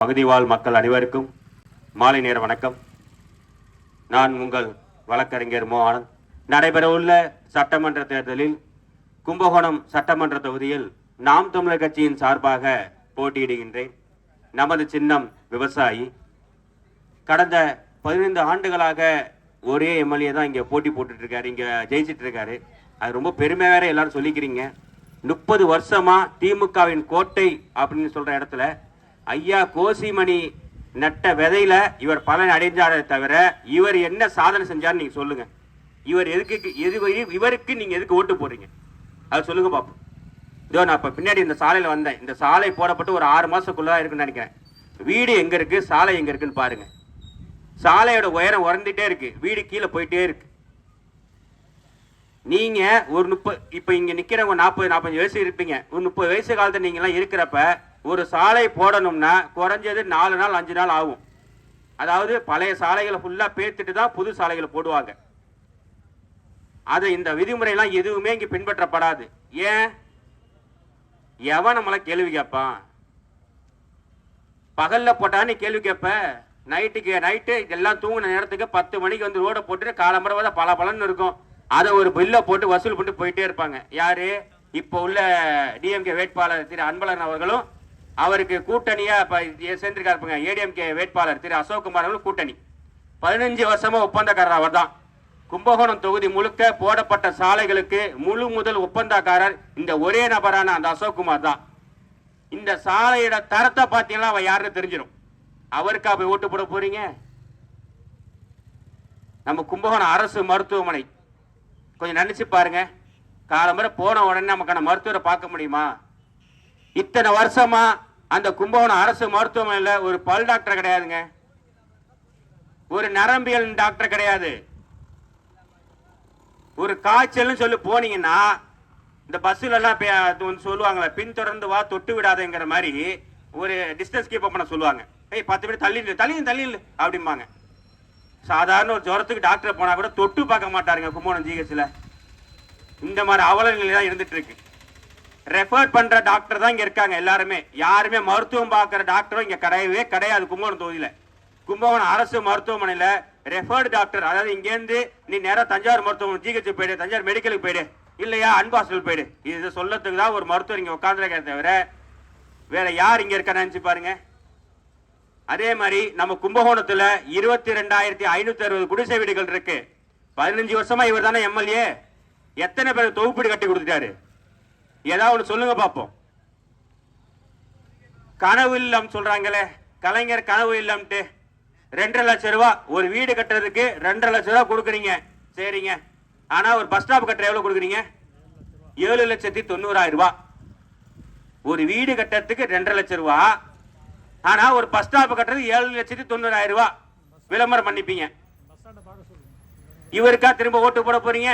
பகுதி வாழ் மக்கள் அனைவருக்கும் மாலை நேர வணக்கம். நான் உங்கள் வழக்கறிஞர் மோ ஆனந்த். நடைபெறவுள்ள சட்டமன்ற தேர்தலில் கும்பகோணம் சட்டமன்ற தொகுதியில் நாம் தமிழர் கட்சியின் சார்பாக போட்டியிடுகின்றேன். நமது சின்னம் விவசாயி. கடந்த 15 ஆண்டுகளாக ஒரே எம்எல்ஏ தான் இங்கே போட்டி போட்டுட்டு இருக்காரு, இங்கே ஜெயிச்சிட்டு இருக்காரு. அது ரொம்ப பெருமை வேற எல்லாரும் சொல்லிக்கிறீங்க. 30 வருஷமா திமுகவின் கோட்டை அப்படின்னு சொல்ற இடத்துல ஐயா கோசிமணி நட்ட விதையில இவர் பலன் அடைஞ்சாரே தவிர இவர் என்ன சாதனை செஞ்சார்னு நீங்க சொல்லுங்க. இவர் இவருக்கு நீங்க எதுக்கு ஓட்டு போடுறீங்க அது சொல்லுங்க பாப்போம். இதோ நான் இப்ப பின்னாடி இந்த சாலையில வந்தேன். இந்த சாலை போடப்பட்டு ஒரு 6 மாசத்துக்குள்ளதான் இருக்குன்னு நினைக்கிறேன். வீடு எங்க இருக்கு, சாலை எங்க இருக்குன்னு பாருங்க. சாலையோட உயரம் உறந்துட்டே இருக்கு, வீடு கீழே போயிட்டே இருக்கு. நீங்க ஒரு 30 இப்ப இங்க நிக்கிறவங்க 40-45 வயசு இருப்பீங்க. ஒரு 30 வயசு காலத்துல நீங்க எல்லாம் இருக்கிறப்ப ஒரு சாலை போடணும்னா குறைஞ்சது 4 நாள் 5 நாள் ஆகும். அதாவது பழைய சாலைகளை ஃபுல்லா பேத்துட்டு தான் புது சாலைகளை போடுவாங்க. அது இந்த விதிமுறை எல்லாம் எதுவுமே இங்க பின்பற்றப்படாது. ஏன்? எவன் நம்மள கேள்வி கேட்பான்? பகல்ல போட்டா நீ கேள்வி கேட்ப, நைட்டு இதெல்லாம் தூங்கின நேரத்துக்கு 10 மணிக்கு வந்து ரோட போட்டுட்டு காலம்பரம் பல பலன்னு இருக்கும். அதை ஒரு பில்ல போட்டு வசூல் பண்ணிட்டு போயிட்டே இருப்பாங்க. யாரு? இப்போ உள்ள டிஎம்கே வேட்பாளர் திரு அன்பழகன் அவர்களும் அவருக்கு கூட்டணியா சேர்ந்திருக்காருப்பாங்க. ஏடிஎம்கே வேட்பாளர் திரு அசோக்குமார் அவர்களும் கூட்டணி. 15 வருஷமா ஒப்பந்தக்காரர் அவர் தான். கும்பகோணம் தொகுதி முழுக்க போடப்பட்ட சாலைகளுக்கு முழு முதல் ஒப்பந்தக்காரர் இந்த ஒரே நபரான அந்த அசோக்குமார் தான். இந்த சாலையோட தரத்தை பார்த்தீங்கன்னா அவ யாருன்னு தெரிஞ்சிடும். அவருக்கா போய் ஓட்டு போட போறீங்க? நம்ம கும்பகோணம் அரசு மருத்துவமனை கொஞ்சம் நினைச்சு பாருங்க. காலம்பரை போன உடனே நமக்கான மருத்துவரை பார்க்க முடியுமா? இத்தனை வருஷமா அந்த கும்பகோணம் அரசு மருத்துவமனையில ஒரு பல் டாக்டர் கிடையாதுங்க, ஒரு நரம்பியல் டாக்டர் கிடையாது. ஒரு காய்ச்சல் சொல்லி போனீங்கன்னா இந்த பஸ்ல எல்லாம் சொல்லுவாங்களே, பின்தொடர்ந்து வா தொட்டு விடாதேங்கிற மாதிரி ஒரு டிஸ்டன்ஸ் கீப் பண்ண சொல்லுவாங்க. 10 மினிட் தள்ளி அப்படிம்பாங்க. சாதாரண ஒரு ஜுரத்துக்கு டாக்டர் போனா கூட தொட்டு பார்க்க மாட்டாருங்க கும்பகோணம் ஜிஹெச்ல. இந்த மாதிரி அவல நிலை தான் இருந்துட்டு இருக்கு. ரெஃபர் பண்ற டாக்டர் தான் இங்க இருக்காங்க எல்லாருமே. யாருமே மருத்துவம் பார்க்கிற டாக்டரும் இங்க கிடையவே கிடையாது கும்பகோணம் தொகுதியில. கும்பகோணம் அரசு மருத்துவமனையில ரெஃபர்டு டாக்டர், அதாவது இங்க இருந்து நீ நேரம் தஞ்சாவூர் மருத்துவமனை ஜிஹெச் போயிடு, தஞ்சாவூர் மெடிக்கலுக்கு போயிடு, இல்லையா அன்பு ஹாஸ்பிட்டல் போயிடு, இது சொல்லத்துக்கு தான் ஒரு மருத்துவர் இங்க உட்கார்ந்துருக்க தவிர வேற யார் இங்க இருக்க நினைச்சு பாருங்க. அதே மாதிரி நம்ம கும்பகோணத்துல 22,560 குடிசை வீடுகள் இருக்கு. 15 வருஷமா இவர் தானே எம்எல்ஏ. எத்தனை பேர் தொகுப்பீடு கட்டி கொடுத்துட்டாரு? ஏதாவது ஒண்ணு சொல்லுங்க பாப்போம். கனவு இல்லம் சொல்றாங்களே, கலைஞர் கனவு இல்லம்ட்டு 2.5 லட்சம் ரூபாய் ஒரு வீடு கட்டுறதுக்கு 2.5 லட்சம் ரூபாய் கொடுக்குறீங்க. சரிங்க, ஆனா ஒரு பஸ் ஸ்டாப் கட்டுற எவ்வளவு கொடுக்குறீங்க? 7,90,000 ரூபாய். ஒரு வீடு கட்டுறதுக்கு 2.5 லட்சம் ரூபாய், ஆனா ஒரு பஸ் ஸ்டாப் கட்டுறது 7,90,000 ரூபாய் விளம்பரம் பண்ணிப்பீங்க. இவருக்கா திரும்ப ஓட்டு போட போறீங்க?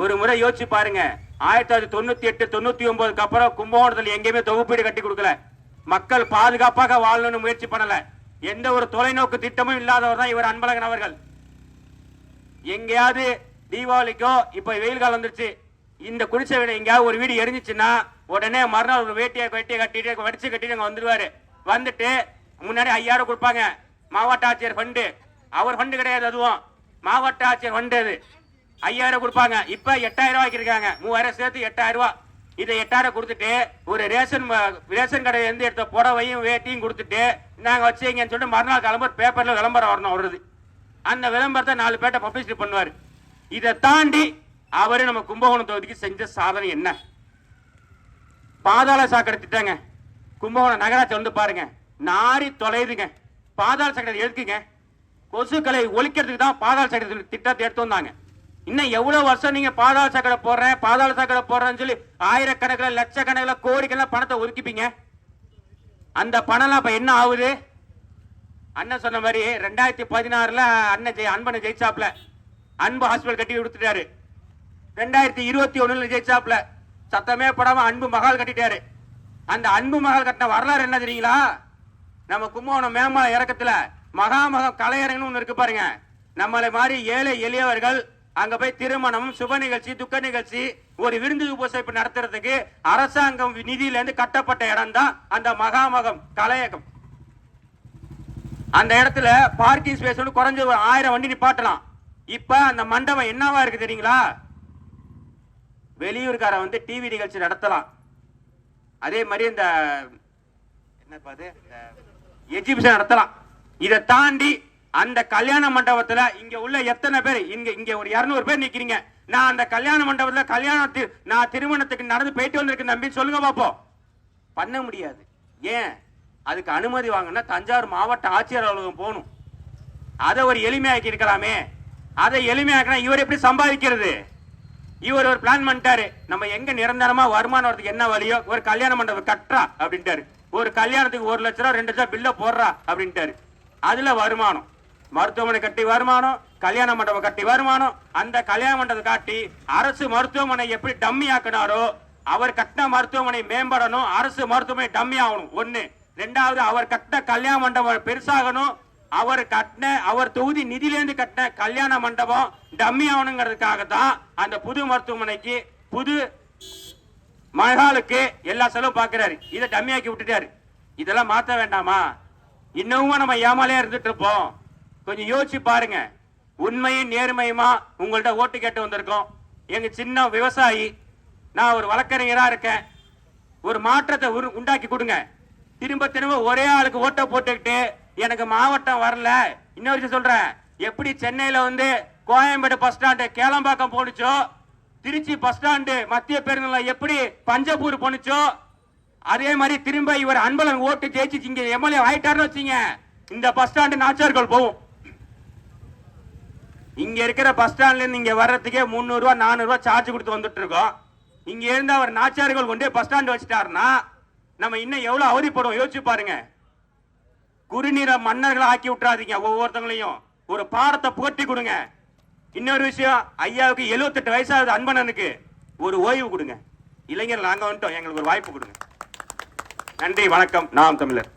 ஒரு முறை யோசிச்சு பாருங்க. 1998-99 அப்புறம் கும்பகோணத்தில் எங்கேயுமே தொகுப்பீடு கட்டி கொடுக்கல. மக்கள் பாதுகாப்பாக வாழணும்னு முயற்சி பண்ணல. எந்த ஒரு தொலைநோக்கு திட்டமும் இல்லாதவர் தான் இவர் அன்பழகன் அவர்கள். எங்கேயாவது தீபாவளிக்கோ இப்ப வெயில் காலம் வந்துருச்சு, இந்த குடிசை வீடு எங்கேயாவது ஒரு வீடு எரிஞ்சிச்சுன்னா உடனே மறுநாள் ஒரு வேட்டியை கட்டிட்டு வடிச்சு கட்டிட்டு அங்க வந்துருவாரு. வந்துட்டு முன்னாடி 5000 கொடுப்பாங்க. மாவட்ட ஆட்சியர் ஃபண்டு, அவர் ஃபண்டு கிடையாது, அதுவும் மாவட்ட ஆட்சியர் ஃபண்டு. அது 5000 கொடுப்பாங்க. இப்ப 8,000 ரூபாய்க்கு இருக்காங்க. 3000 சேர்த்து 8,000 ரூபாய். இதை 8,000 கொடுத்துட்டு ஒரு ரேஷன் கடையில இருந்து எடுத்த புடவையும் வேட்டியும் கொடுத்துட்டு நாங்க வச்சுங்கன்னு சொல்லிட்டு மறுநாள் கிளம்ப பேப்பர்ல விளம்பரம் வரணும் வருது. அந்த விளம்பரத்தை 4 பேர்ட்ட பப்ளிசிட்டி பண்ணுவாரு. இதை தாண்டி அவரு நம்ம கும்பகோணம் தொகுதிக்கு செஞ்ச சாதனை என்ன? பாதாள சாக்கடை திட்டங்க. கும்பகோணம் நகராட்சி வந்து பாருங்க, நாரி தொலைதுங்க. பாதாள சாக்கடை எதுக்குங்க? கொசுக்களை ஒழிக்கிறதுக்கு தான் பாதாள சாக்கடை திட்டத்தை எடுத்து வந்தாங்க. இன்னும் எவ்வளவு வருஷம் நீங்க பாதாள சாக்கடை போடுறேன்னு சொல்லி ஆயிரக்கணக்கில் லட்சக்கணக்கில் கோடிக்கெல்லாம் பணத்தை ஒதுக்கிப்பீங்க. அந்த பணம் இப்ப என்ன ஆகுது? அண்ணன் சொன்ன மாதிரி 2016 அன்பனை ஜெயிச்சாப்ல, அன்பு ஹாஸ்பிட்டல் கட்டி கொடுத்துட்டாரு. 2021 ஜெயிச்சாப்ல சத்தமே படாம அன்பு மகால் கட்டிட்டாரு. அந்த அன்பு மகால் கட்டின வரலாறு என்ன தெரியுங்களா? நம்ம கும்பகோணம் மேம்பால இறக்கத்துல மகாமகம் கலையரங்கன்னு ஒண்ணு இருக்கு பாருங்க. நம்மளை மாதிரி ஏழை எளியவர்கள் அங்க போய் திருமணம், சுப நிகழ்ச்சி, துக்க நிகழ்ச்சி ஒரு விருந்து உபசரிப்பு நடத்துறதுக்கு அரசாங்கம் நிதியில இருந்து கட்டப்பட்ட இடம் தான் அந்த மகாமகம் கலையகம். அந்த இடத்துல பார்க்கிங் ஸ்பேஸ் குறைஞ்ச ஒரு 1000 வண்டி நிப்பாட்டலாம். இப்ப அந்த மண்டபம் என்னவா இருக்கு தெரியுங்களா? வெளியூர்கார வந்து டிவி நிகழ்ச்சி நடத்தலாம். அதே மாதிரி இந்த எக்ஸிபிஷன் நடத்தலாம். இதை தாண்டி அந்த கல்யாண மண்டபத்துல இங்க உள்ள எத்தனை பேர் இங்க ஒரு 200 பேர் நிக்கிறீங்க. நான் அந்த கல்யாண மண்டபத்துல நான் திருமணத்துக்கு நடந்து போயிட்டு வந்திருக்கேன் தம்பி சொல்லுங்க பாப்போம். பண்ண முடியாது. ஏன்? அதுக்கு அனுமதி வாங்கினா தஞ்சாவூர் மாவட்ட ஆட்சியர் அலுவலகம் போகணும். அதை ஒரு எளிமையாக்கி இருக்கலாமே. அதை எளிமையாக்கினா இவர் எப்படி சம்பாதிக்கிறது? இவர் ஒரு பிளான் பண்ணிட்டாரு. நம்ம எங்க நிரந்தரமா வருமானம் வரதுக்கு என்ன வழியோ ஒரு கல்யாண மண்டபம் கட்டுறா அப்படின்ட்டாரு. ஒரு கல்யாணத்துக்கு 1 லட்ச ரூபா 2 லட்சம் பில்ல போடுறா அப்படின்ட்டாரு. அதுல வருமானம், மருத்துவமனை கட்டி வருமானம், கல்யாண மண்டபம் கட்டி வருமானம். அந்த கல்யாண மண்டபத்தை காட்டி அரசு மருத்துவமனை எப்படி டம்மி ஆக்கினாரோ அவர் கட்டின மருத்துவமனை மேம்படணும். அரசு மருத்துவமனை டம்மி ஆகணும். 1. 2வது அவர் கட்டின கல்யாண மண்டபம் பெருசாகணும். அவர் தொகுதி நிதியிலேருந்து கட்டின கல்யாண மண்டபம் டம்மி ஆகணுங்கிறதுக்காக தான் அந்த புது மருத்துவமனைக்கு புது மகாலுக்கு எல்லா செலவும் பார்க்கிறாரு. இதை டம்மியாக்கி விட்டுட்டாரு. இதெல்லாம் மாற்ற வேண்டாமா? இன்னமும் நம்ம ஏமாலையா இருந்துட்டு இருப்போம். கொஞ்சம் யோசிச்சு பாருங்க. உண்மையும் நேர்மையுமா உங்கள்ட்ட ஓட்டு கேட்டு வந்திருக்கோம். எங்க சின்ன விவசாயி, நான் ஒரு வழக்கறிஞரா இருக்கேன். ஒரு மாற்றத்தை உண்டாக்கி கொடுங்க. திரும்ப திரும்ப ஒரே ஆளுக்கு ஓட்ட போட்டுக்கிட்டு எனக்கு மாவட்டம் வரல. இன்னொரு விஷயம் சொல்றேன். எப்படி சென்னையில வந்து கோயம்பேடு பஸ் ஸ்டாண்டு கேளம்பாக்கம் போனுச்சோ, திருச்சி பஸ் ஸ்டாண்டு மத்திய பேருந்து எப்படி பஞ்சப்பூர் போனுச்சோ, அதே மாதிரி திரும்ப இவர் அன்பழகன் ஓட்டு ஜெயிச்சு இங்க எம்எல்ஏ ஆயிட்டாருன்னு வச்சீங்க, இந்த பஸ் ஸ்டாண்டு நாச்சார்கள் போகும். இங்க இருக்கிற பஸ் ஸ்டாண்ட்ல இருந்து இங்க வர்றதுக்கே 300 ரூபா 400 ரூபா சார்ஜ் கொடுத்து வந்துட்டு இருக்கோம். இங்க இருந்து அவர் நாச்சார்கள் கொண்டே பஸ் ஸ்டாண்ட் வச்சுட்டாருன்னா நம்ம இன்னும் எவ்வளவு அவதிப்படுவோம் யோசிச்சு பாருங்க. குறுநிற மன்னர்களை ஆக்கி விட்டுறாதீங்க. ஒவ்வொருத்தங்களையும் ஒரு பாடத்தை புகட்டி கொடுங்க. இன்னொரு விஷயம், ஐயாவுக்கு 78 வயசாகுது. அன்பனனுக்கு ஒரு ஓய்வு கொடுங்க. இளைஞர் நாங்க வந்துட்டோம், எங்களுக்கு ஒரு வாய்ப்பு கொடுங்க. நன்றி, வணக்கம். நாம் தமிழர்.